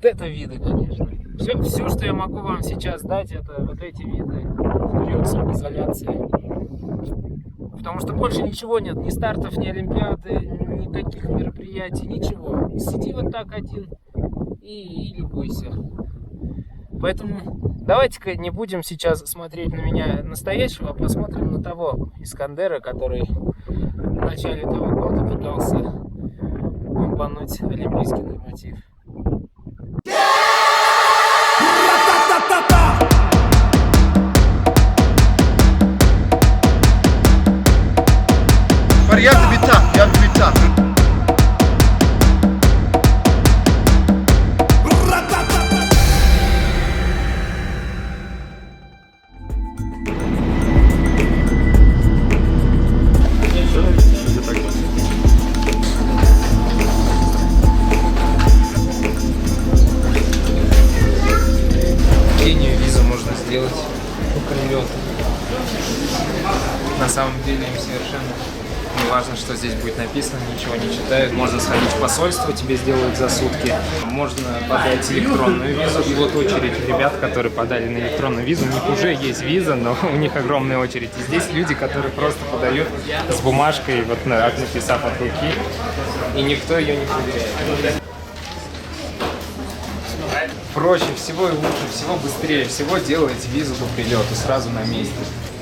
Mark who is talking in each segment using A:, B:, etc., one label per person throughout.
A: Вот это виды, конечно. Все, что я могу вам сейчас дать, это вот эти виды. Вперед, самоизоляция. Потому что больше ничего нет. Ни стартов, ни олимпиады, никаких мероприятий, ничего. Сиди вот так один и любуйся. Поэтому давайте-ка не будем сейчас смотреть на меня настоящего, а посмотрим на того Искандера, который в начале этого года пытался бомбануть олимпийский норматив.
B: But you have to be tough, you have to be tough.
A: Кению визу можно сделать по прилету. На самом деле им совершенно не важно, что здесь будет написано, ничего не читают. Можно сходить в посольство, тебе сделают за сутки. Можно подать электронную визу. И вот очередь ребят, которые подали на электронную визу. У них уже есть виза, но у них огромная очередь. И здесь люди, которые просто подают с бумажкой, вот написав от руки, и никто ее не проверяет. Проще всего и лучше всего, быстрее всего делать визу по прилету сразу на месте.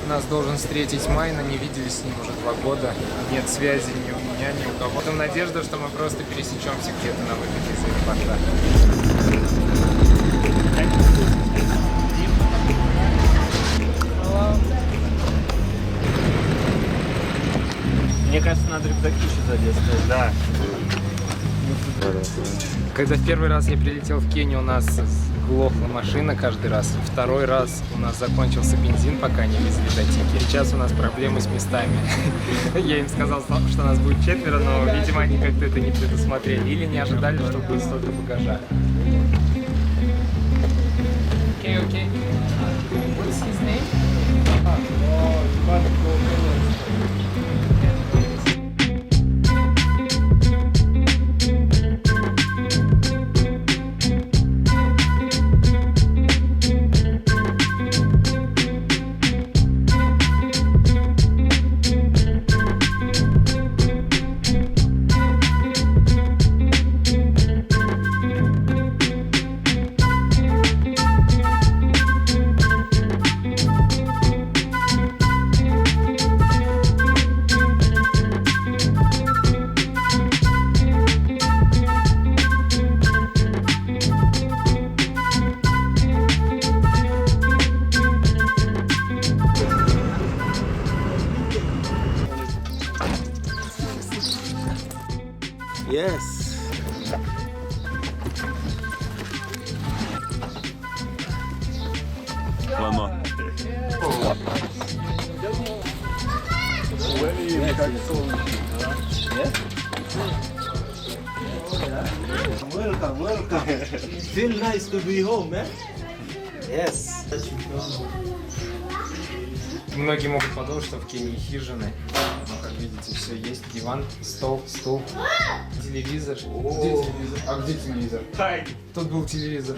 A: Нас должен встретить Майна, не виделись с ним уже 2 года. Нет связи ни у меня, ни у кого. Потом надежда, что мы просто пересечемся где-то на выходе из аэропорта.
C: Мне кажется, надо рюкзаки еще задеть. Да.
A: Когда в первый раз я прилетел в Кению, у нас глохла машина каждый раз. Второй раз у нас закончился бензин, пока не везли до Тики. Сейчас у нас проблемы с местами. Я им сказал, что нас будет 4, но, видимо, они как-то это не предусмотрели. Или не ожидали, что будет столько багажа. Окей. What's his name?
C: Yes.
B: Mama.
C: Welcome. Feel nice to be home, man. Yes.
A: Многие могут подумать, что в Кении хижины. Но, как видите, все есть. Диван, стол, стул, телевизор. Где телевизор? А где телевизор? Тут был телевизор.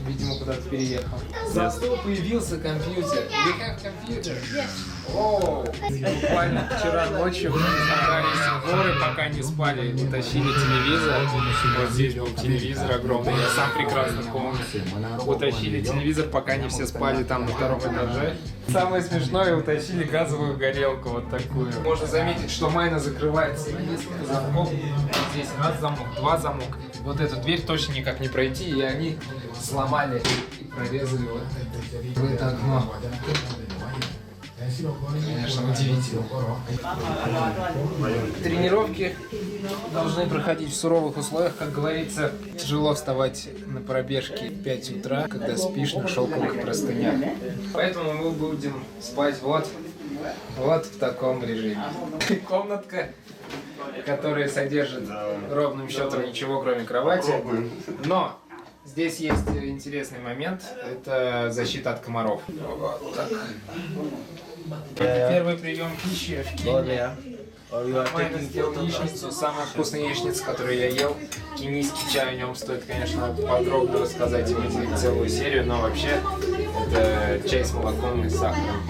A: Видимо, куда-то переехал. За стол появился компьютер. We have computer. Оу! Буквально вчера ночью мы забрались в горы, пока не спали, утащили телевизор. Вот здесь был телевизор огромный, я сам прекрасно помню. Утащили телевизор, пока не все спали там на 2-м этаже. Самое смешное, утащили газовую горелку вот такую. Можно заметить, что Майна закрывается на несколько замков. Здесь раз замок, 2 замок. Вот эту дверь точно никак не пройти, и они сломали и прорезали вот это окно. Конечно, удивительно. Тренировки должны проходить в суровых условиях. Как говорится, тяжело вставать на пробежке в 5 утра, когда спишь на шелковых простынях. Поэтому мы будем спать вот в таком режиме. Комнатка, которая содержит ровным счетом ничего, кроме кровати. Но здесь есть интересный момент. Это защита от комаров. Вот так. Первый прием пищи в Кении.
C: Or you are
A: Мама
C: taking
A: сделал
C: photo?
A: яичницу, самая вкусная яичница, которую я ел. Кенийский чай, о нем стоит, конечно, подробно рассказать и выделить целую серию, но вообще это чай с молоком и сахаром.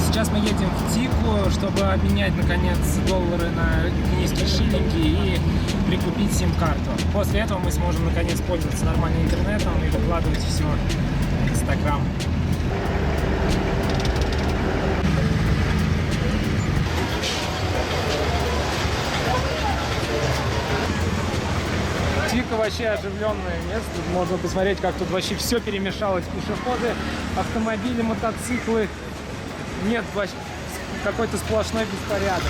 A: Сейчас мы едем в Тику, чтобы обменять наконец доллары на кенийские шиллинги и прикупить сим-карту. После этого мы сможем наконец пользоваться нормальным интернетом и выкладывать все в Инстаграм. Тика вообще оживленное место. Можно посмотреть, как тут вообще все перемешалось. Пешеходы, автомобили, мотоциклы. Нет, вообще какой-то сплошной беспорядок.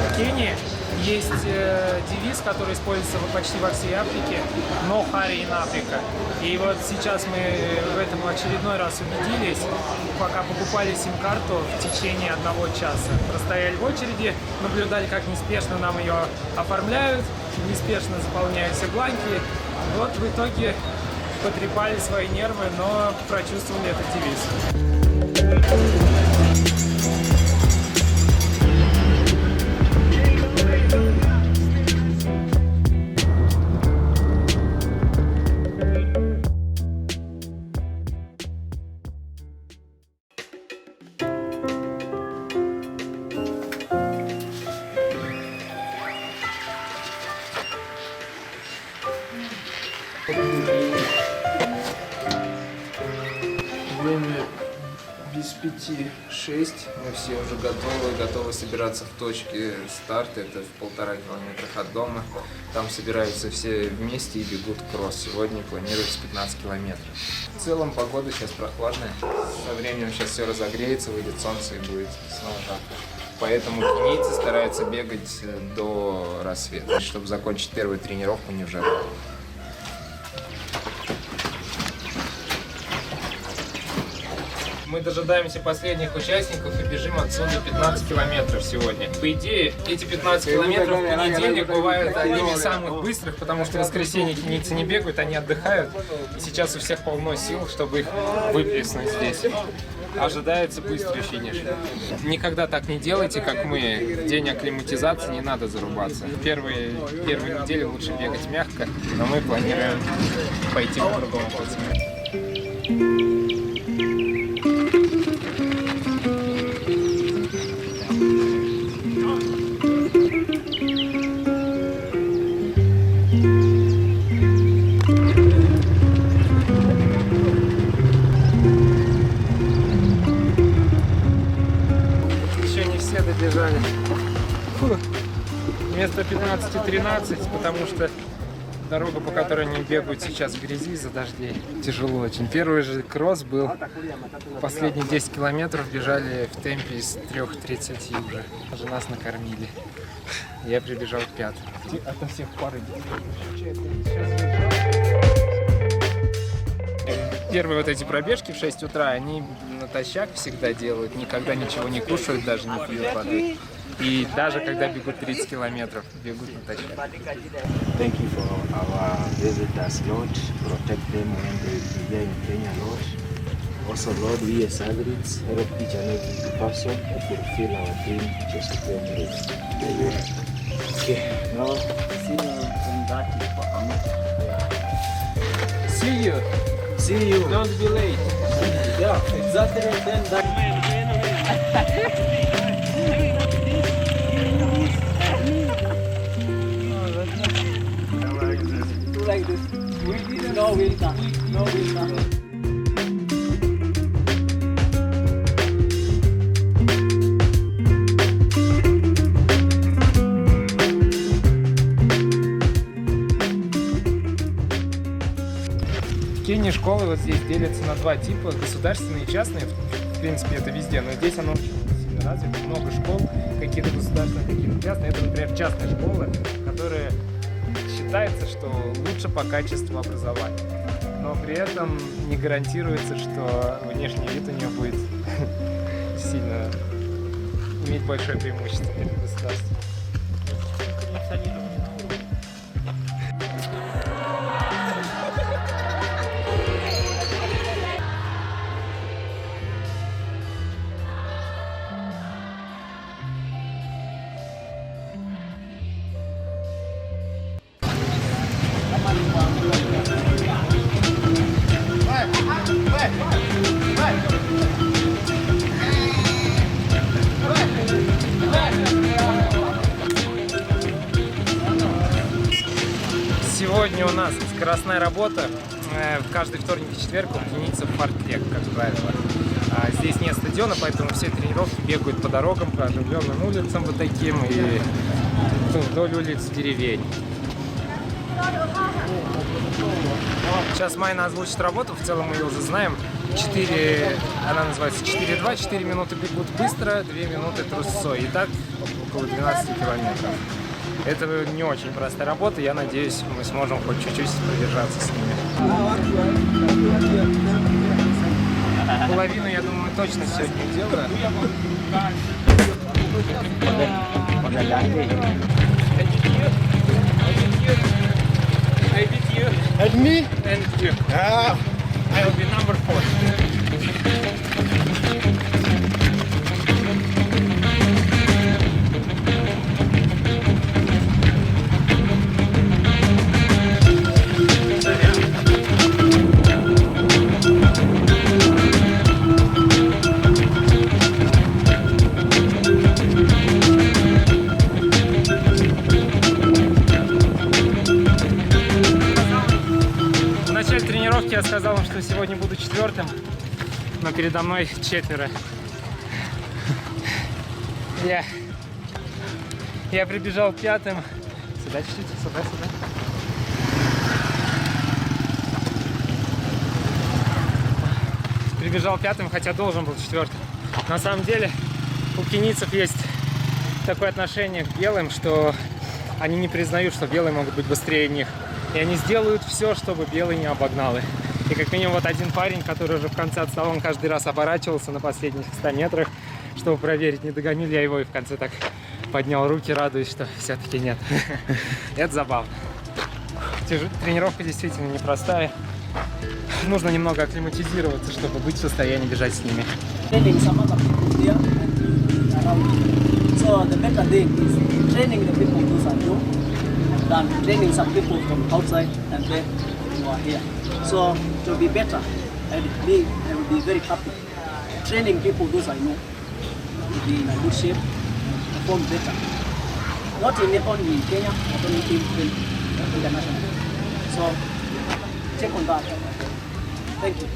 A: В Кении есть девиз, который используется почти во всей Африке: «No hurry in Africa». И вот сейчас мы в этом очередной раз убедились, пока покупали сим-карту в течение 1 часа. Простояли в очереди, наблюдали, как неспешно нам ее оформляют, неспешно заполняют все бланки. Вот в итоге потрепали свои нервы, но прочувствовали этот девиз. Время без 5-6, мы все уже готовы собираться в точке старта, это в 1,5 километра от дома. Там собираются все вместе и бегут кросс. Сегодня планируется 15 километров. В целом погода сейчас прохладная, со временем сейчас все разогреется, выйдет солнце и будет снова жарко. Поэтому кенийцы стараются бегать до рассвета, чтобы закончить первую тренировку не в жару. Мы дожидаемся последних участников и бежим отсюда 15 километров сегодня. По идее, эти 15 километров в понедельник бывают одними из самых быстрых, потому что в воскресенье кенийцы не бегают, они отдыхают. И сейчас у всех полно сил, чтобы их выплеснуть здесь. Ожидается быстрый финиш. Никогда так не делайте, как мы. В день акклиматизации не надо зарубаться. Первые недели лучше бегать мягко, но мы планируем пойти по другому пути. Добежали. Вместо 15:13, потому что дорога, по которой они бегают сейчас в грязи из-за дождей. Тяжело очень. Первый же кросс был. Последние 10 километров бежали в темпе из 3:30 уже. Даже нас накормили. Я прибежал к 5. Ото всех пары. Первые вот эти пробежки в 6 утра, они натощак всегда делают, никогда ничего не кушают, даже не пьют воды. И даже когда бегут 30 километров, бегут натощак.
C: Thank you for our visitors, Lord. Protect them when they be there in Kenya, Lord. Also, Lord, we as athletes help each and every person to fulfill our dream just to go race. Okay, now see you in that.
A: See you!
C: See you.
A: Don't be late!
C: Yeah, exactly. Then that.
D: Like this. No will come. No will come.
A: В Кении школы вот здесь делятся на 2 типа: государственные и частные. В принципе, это везде, но здесь оно очень сильно развито. Много школ, какие-то государственные, какие-то частные. Это, например, частная школа, которая считается, что лучше по качеству образования. Но при этом не гарантируется, что внешний вид у нее будет сильно иметь большое преимущество перед государством. Сегодня у нас скоростная работа. Каждый вторник и четверг у кенийцев фартлек, как правило. Здесь нет стадиона, поэтому все тренировки бегают по дорогам, по оживленным улицам вот таким и вдоль улиц деревень. Сейчас Майна озвучит работу, в целом мы ее уже знаем. Она называется 4-2, 4 минуты бегут быстро, 2 минуты трусцой. И так около 12 километров. Это не очень простая работа, я надеюсь, мы сможем хоть чуть-чуть продержаться с ними. Половину, я думаю, точно сегодня делаю.
B: And me?
A: And you. I will be number 4. Я сказал им, что сегодня буду 4-м, но передо мной 4. Я прибежал 5-м. Сюда чуть-чуть, сюда. Прибежал 5-м, хотя должен был 4-м. На самом деле у кенийцев есть такое отношение к белым, что они не признают, что белые могут быть быстрее них. И они сделают все, чтобы белый не обогнал их. И как минимум вот один парень, который уже в конце отстал, он каждый раз оборачивался на последних 100 метрах, чтобы проверить, не догоню ли я его, и в конце так поднял руки, радуясь, что все-таки нет. Это забавно. Тренировка действительно непростая. Нужно немного акклиматизироваться, чтобы быть в состоянии бежать с ними.
D: Than training some people from outside and then you are here. So to be better, and me, I will be very happy. Training people, those I know, to be in a good shape, perform better. Not only in Kenya, but only internationally. So check on that. Thank you.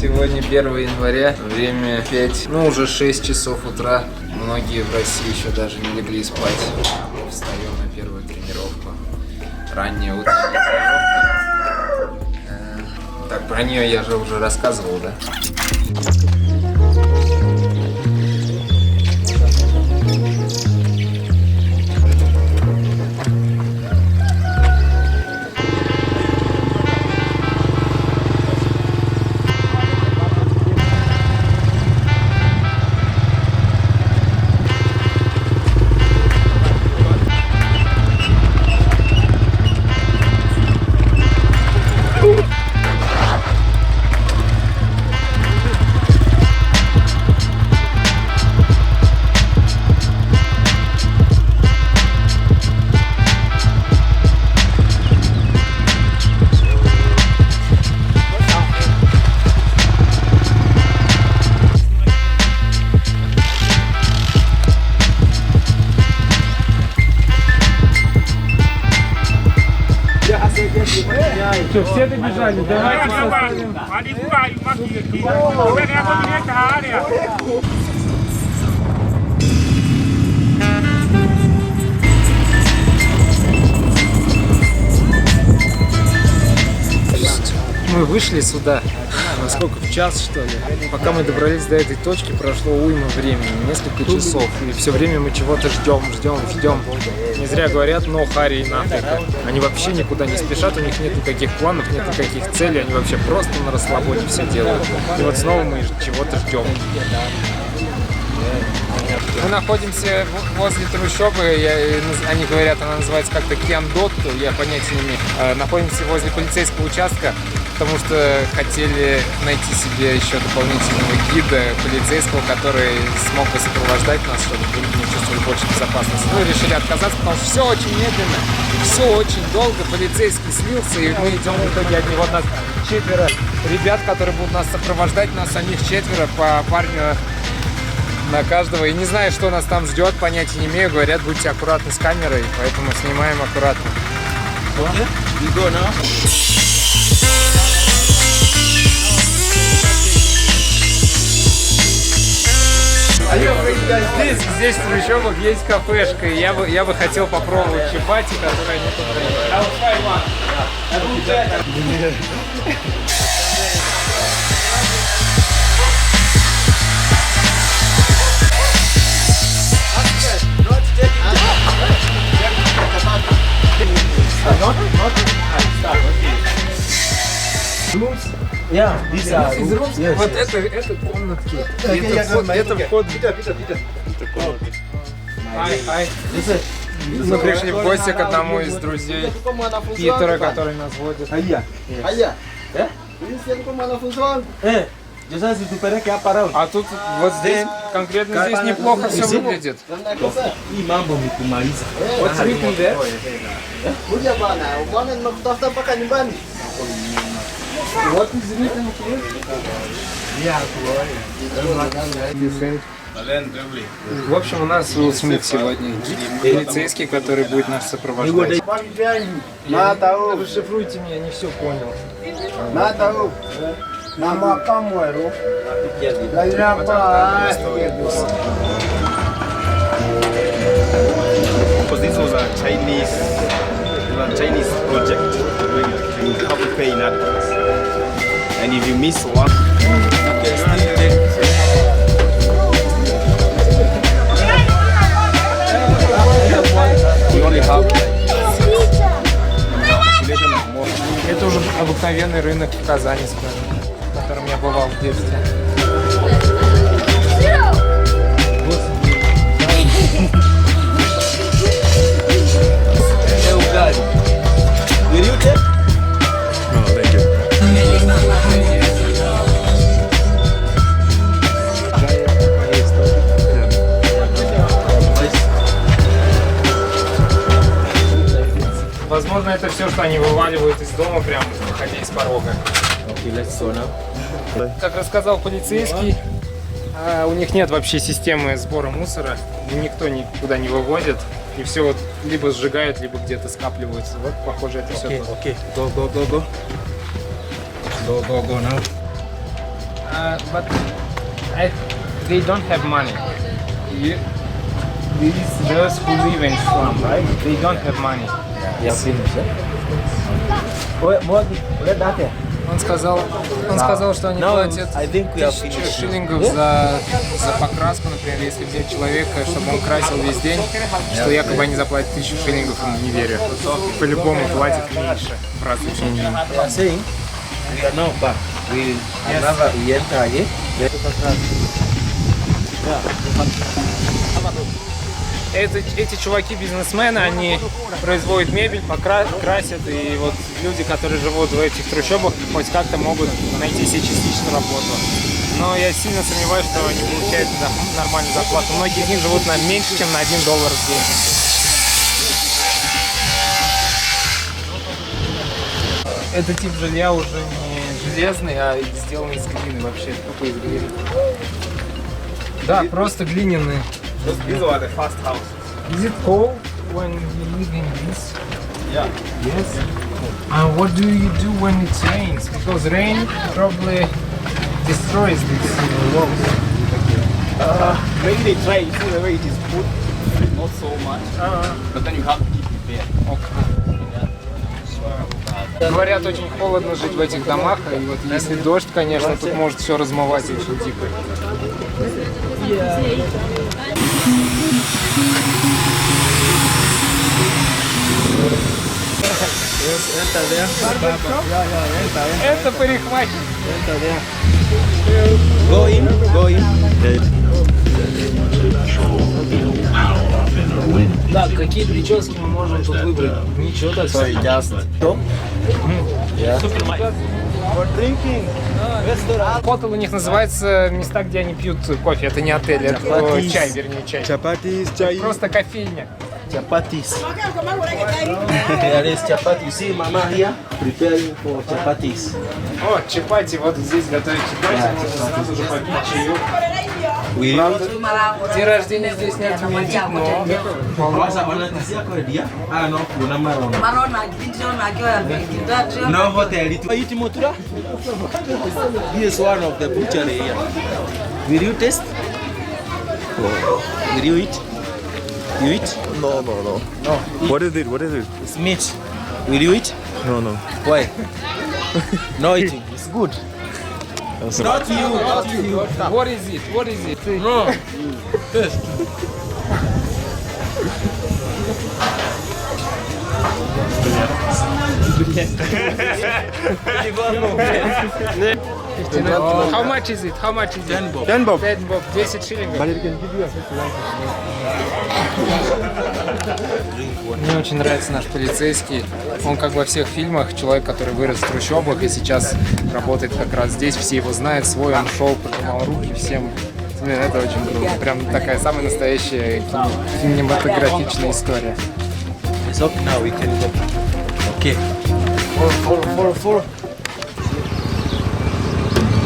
A: Сегодня 1 января, время 5, уже 6 часов утра. Многие в России еще даже не легли спать. Встаем на первую тренировку. Ранняя утренняя тренировка. Так, про нее я же уже рассказывал, да? Что, все добежали? Давайте составим. мы вышли сюда, сколько, в час что ли? Пока мы добрались до этой точки, прошло уйма времени, несколько часов. И все время мы чего-то ждем. Не зря говорят «но Харри и Африка». Они вообще никуда не спешат, у них нет никаких планов, нет никаких целей, они вообще просто на расслабоне все делают. И вот снова мы чего-то ждем. Мы находимся возле трущобы, они говорят, она называется как-то Киандотту, я понятия не имею. Находимся возле полицейского участка, потому что хотели найти себе еще дополнительного гида полицейского, который смог бы сопровождать нас, чтобы мы чувствовали больше безопасности. Мы решили отказаться, потому что все очень медленно, все очень долго, полицейский слился, и мы идем в итоге одни. Вот нас 4 ребят, которые будут нас сопровождать, нас самих 4 по парню на каждого. И не знаю, что нас там ждет, понятия не имею. Говорят, будьте аккуратны с камерой, поэтому снимаем аккуратно. Здесь в трущобах есть кафешка, и я бы хотел попробовать чапати, которые они тут.
C: Yeah, these are rooms. Yes.
A: Вот это комнатки. Это вход. Ай. Мы пришли в гости к одному из друзей Питера, который нас водит. А тут вот здесь, конкретно здесь неплохо все выглядит. Вот written there. What is written here? В общем, у нас Уилл Смит сегодня. Полицейский, который будет нас сопровождать. Расшифруйте меня, не все понял.
E: Because this was a Chinese project. You have to pay in advance. And if you miss one, you only have
A: Это уже обыкновенный рынок в Казани, в котором я бывал в детстве.
E: will you take? No, thank you.
A: Возможно, это все, что они вываливают из дома, прямо выходя из порога. Как рассказал полицейский, у них нет вообще системы сбора мусора, и никто никуда не выводит, и все вот либо сжигают, либо где-то скапливаются. Вот, похоже, это все тут.
C: Okay. Go now.
A: But they don't have money. These those who live in slum, right? They don't have money.
C: Yeah, finish,
A: Он сказал, что они платят 1000 шиллингов за покраску, например, если взять человека, чтобы он красил весь день, что якобы они заплатят 1000 шиллингов, ему не верю. По-любому платят меньше в различных. Эти чуваки-бизнесмены, они производят мебель, красят, и вот люди, которые живут в этих трущобах, хоть как-то могут найти себе частичную работу. Но я сильно сомневаюсь, что они получают нормальную зарплату. Многие из них живут на меньше, чем на $1 в день. Этот тип жилья уже не железный, а сделан из глины вообще, тупо из глины. Да, просто глиняные.
E: These are the first house.
A: Is it cold when you live in this?
E: Yeah.
A: Yes. And what do you do when it rains? Because rain probably destroys these walls.
E: Maybe they try it the way it is put, not so much. But then you have to keep it there.
A: Okay. Говорят, очень холодно жить в этих домах, и вот если дождь, конечно, тут может все размывать очень дико. Это парикмахер.
C: Go in, go in.
A: Так, какие прически мы можем тут выбрать? Ничего так.
C: Just stop.
A: Хотел у них называется места, где они пьют кофе. Это не отель, это чай, вернее, чай.
C: Chapatis, chai.
A: Просто кофейня.
C: Chapatis. There is chapati. You see mama here preparing for chapatis.
A: О, чапати, вот здесь готовят чапати, можно сразу же попить чаек. Правда, день рождения здесь не отметить, но...
C: Sasa wanatisia kwa dia? Ah no, kuna marona. No hotel. Eat motura? This is one of the butchery here. Will you taste? Will you eat? You eat?
E: No. What is it? What is it?
C: It's meat. Will you eat?
E: No.
C: Why? No eating. It's good. Not you. Not you.
A: What is it? What is it?
C: No. Taste.
A: How much is it? How much is it?
C: 10 bob.
E: 10 bob.
A: 10 bob, 10 шиллингов.
E: But it can give you a
A: Мне очень нравится наш полицейский. Он, как во всех фильмах, человек, который вырос в трущобах и сейчас работает как раз здесь. Все его знают, свой он шел, пожимал руки всем. Блин, это очень круто. Прям такая самая настоящая кинематографичная история.
C: It's okay now. We can go. Okay. Four.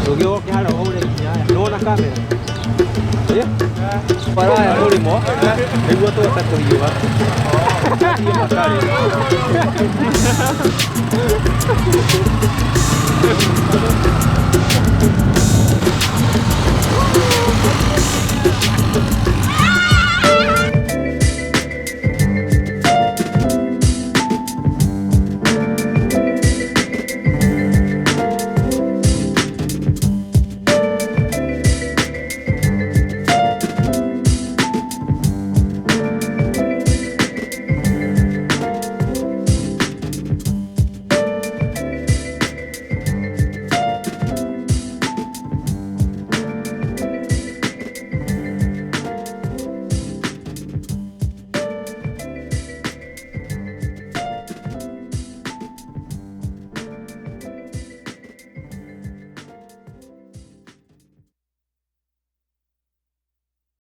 C: Tugio kya la hole nya. No na camera. Yeah. Para ya hole mo. Igual todo está con yo.